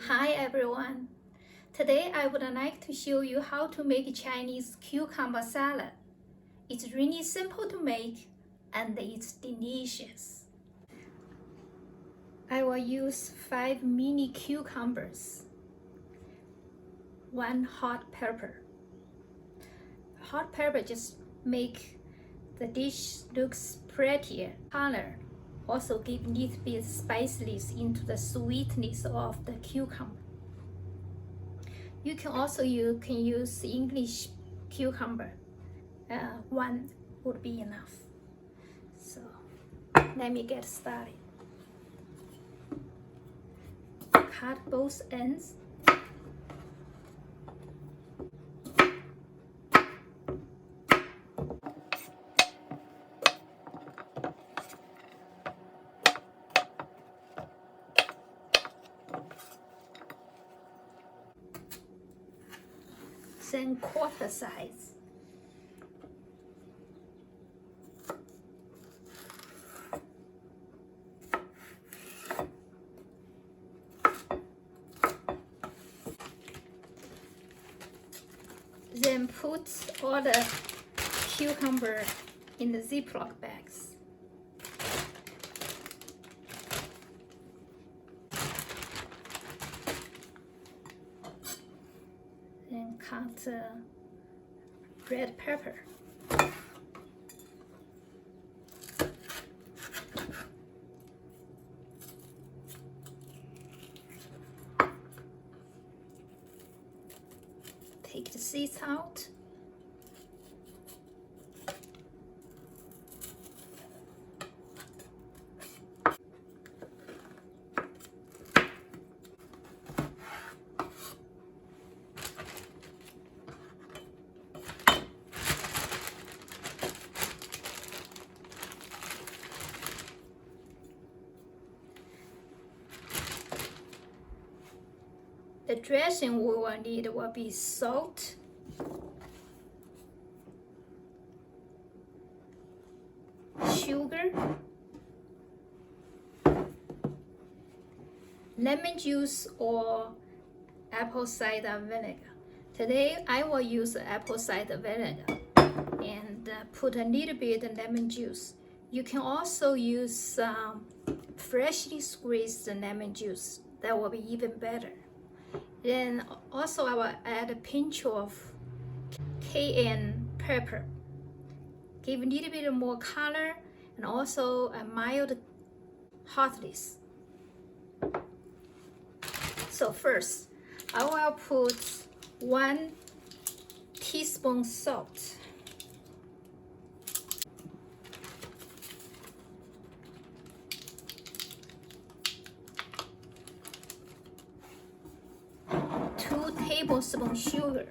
Hi everyone! Today I would like to show you how to make Chinese cucumber salad. It's really simple to make and it's delicious. I will use 5 mini cucumbers, 1 hot pepper. Hot pepper just make the dish looks prettier color. Also give a little bit spiciness into the sweetness of the cucumber. You can use English cucumber. 1 would be enough. So let me get started. Cut both ends. Then quarter size. Then put all the cucumber in the Ziploc bags. Then cut red pepper. Take the seeds out. The dressing we will need will be salt, sugar, lemon juice or apple cider vinegar. Today I will use apple cider vinegar and put a little bit of lemon juice. You can also use freshly squeezed lemon juice. That will be even better. Then also I will add a pinch of cayenne pepper. Give a little bit more color and also a mild hotness. So first, I will put 1 teaspoon salt. Tablespoon sugar.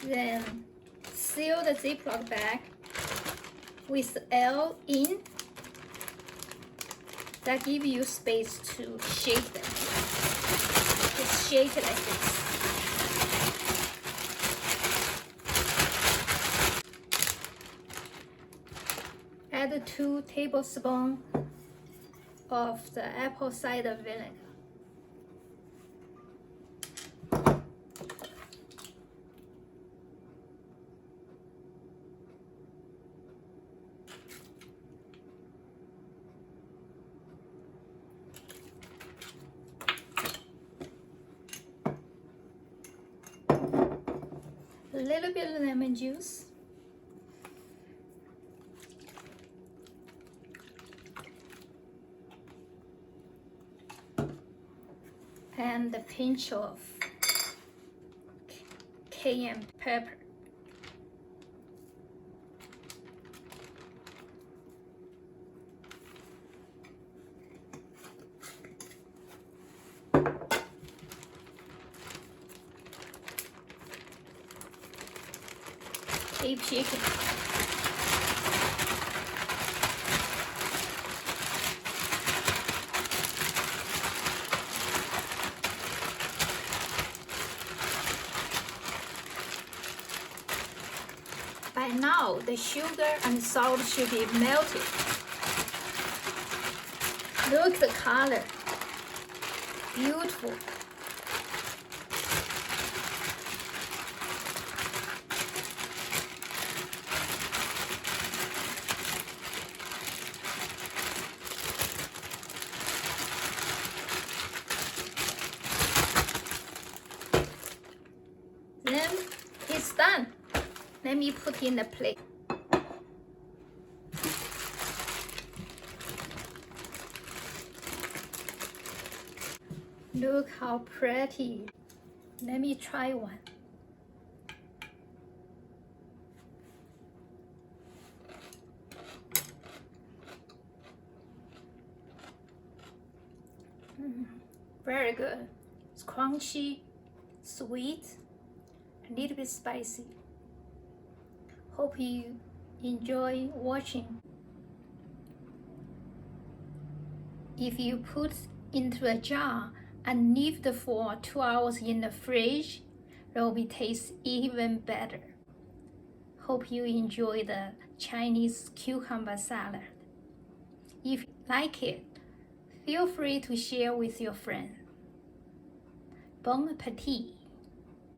Then seal the Ziploc bag with L in. That gives you space to shake them. Just shake it like this. Add 2 tablespoons of the apple cider vinegar. A little bit of lemon juice. And a pinch of cayenne pepper. Keep shaking. And now the sugar and salt should be melted. Look at the color. Beautiful. Then it's done. Let me put in the plate. Look how pretty. Let me try one. Very good. It's crunchy, sweet, a little bit spicy. Hope you enjoy watching. If you put into a jar and leave it for 2 hours in the fridge, it will taste even better. Hope you enjoy the Chinese cucumber salad. If you like it, feel free to share with your friends. Bon appetit!